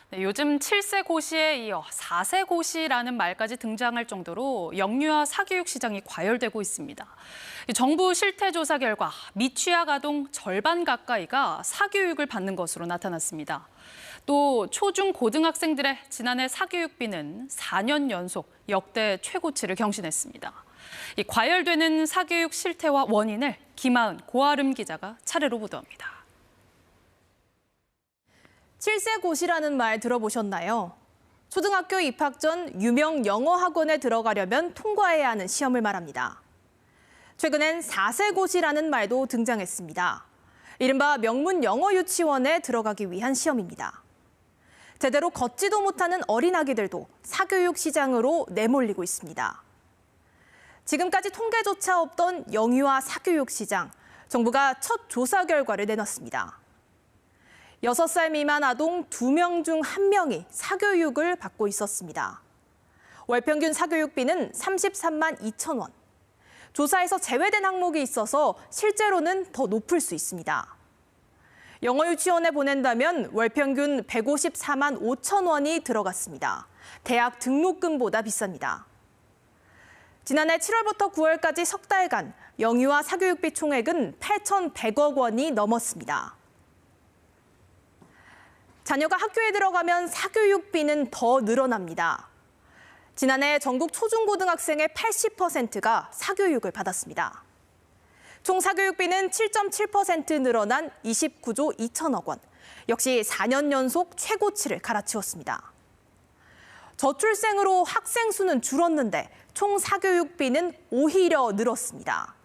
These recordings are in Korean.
네, 요즘 7세 고시에 이어 4세 고시라는 말까지 등장할 정도로 영유아 사교육 시장이 과열되고 있습니다. 정부 실태조사 결과 미취학 아동 절반 가까이가 사교육을 받는 것으로 나타났습니다. 또 초중 고등학생들의 지난해 사교육비는 4년 연속 역대 최고치를 경신했습니다. 이 과열되는 사교육 실태와 원인을 김하은, 고아름 기자가 차례로 보도합니다. 7세 고시라는 말 들어보셨나요? 초등학교 입학 전 유명 영어 학원에 들어가려면 통과해야 하는 시험을 말합니다. 최근엔 4세 고시라는 말도 등장했습니다. 이른바 명문 영어 유치원에 들어가기 위한 시험입니다. 제대로 걷지도 못하는 어린아기들도 사교육 시장으로 내몰리고 있습니다. 지금까지 통계조차 없던 영유아 사교육 시장, 정부가 첫 조사 결과를 내놨습니다. 6살 미만 아동 2명 중 1명이 사교육을 받고 있었습니다. 월 평균 사교육비는 33만 2천 원. 조사에서 제외된 항목이 있어서 실제로는 더 높을 수 있습니다. 영어 유치원에 보낸다면 월 평균 154만 5천 원이 들어갔습니다. 대학 등록금보다 비쌉니다. 지난해 7월부터 9월까지 석 달간 영유아 사교육비 총액은 8,100억 원이 넘었습니다. 자녀가 학교에 들어가면 사교육비는 더 늘어납니다. 지난해 전국 초중고등학생의 80%가 사교육을 받았습니다. 총 사교육비는 7.7% 늘어난 29조 2천억 원. 역시 4년 연속 최고치를 갈아치웠습니다. 저출생으로 학생 수는 줄었는데 총 사교육비는 오히려 늘었습니다.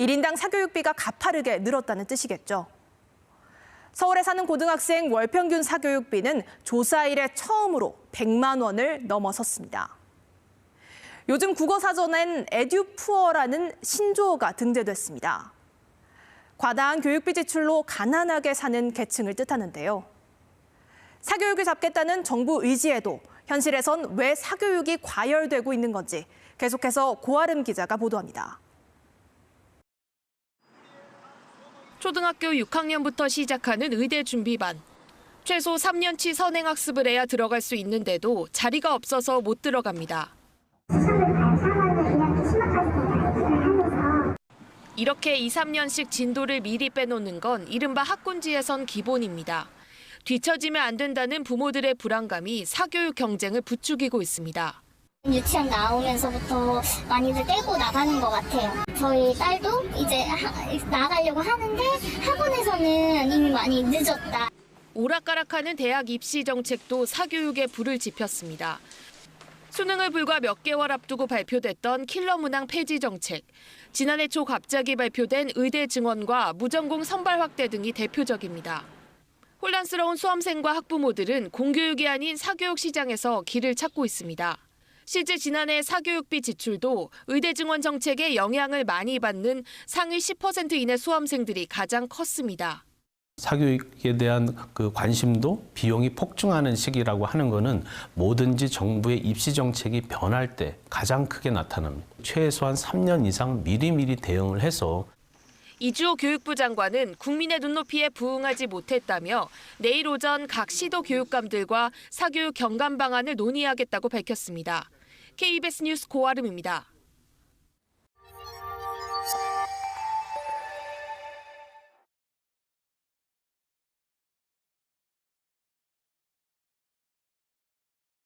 1인당 사교육비가 가파르게 늘었다는 뜻이겠죠. 서울에 사는 고등학생 월 평균 사교육비는 조사 이래 처음으로 100만 원을 넘어섰습니다. 요즘 국어사전엔 에듀푸어라는 신조어가 등재됐습니다. 과다한 교육비 지출로 가난하게 사는 계층을 뜻하는데요. 사교육을 잡겠다는 정부 의지에도 현실에선 왜 사교육이 과열되고 있는 건지 계속해서 고아름 기자가 보도합니다. 초등학교 6학년부터 시작하는 의대 준비반. 최소 3년치 선행학습을 해야 들어갈 수 있는데도 자리가 없어서 못 들어갑니다. 이렇게 2, 3년씩 진도를 미리 빼놓는 건 이른바 학군지에선 기본입니다. 뒤처지면 안 된다는 부모들의 불안감이 사교육 경쟁을 부추기고 있습니다. 유치원 나오면서부터 많이들 떼고 나가는 것 같아요. 저희 딸도 이제 나가려고 하는데 학원에서는 이미 많이 늦었다. 오락가락하는 대학 입시 정책도 사교육에 불을 지폈습니다. 수능을 불과 몇 개월 앞두고 발표됐던 킬러 문항 폐지 정책. 지난해 초 갑자기 발표된 의대 증원과 무전공 선발 확대 등이 대표적입니다. 혼란스러운 수험생과 학부모들은 공교육이 아닌 사교육 시장에서 길을 찾고 있습니다. 실제 지난해 사교육비 지출도 의대 증원 정책에 영향을 많이 받는 상위 10% 이내 수험생들이 가장 컸습니다. 사교육에 대한 그 관심도 비용이 폭증하는 시기라고 하는 것은 뭐든지 정부의 입시 정책이 변할 때 가장 크게 나타납니다. 최소한 3년 이상 미리미리 대응을 해서 이주호 교육부 장관은 국민의 눈높이에 부응하지 못했다며 내일 오전 각 시도 교육감들과 사교육 경감 방안을 논의하겠다고 밝혔습니다. KBS 뉴스 고아름입니다.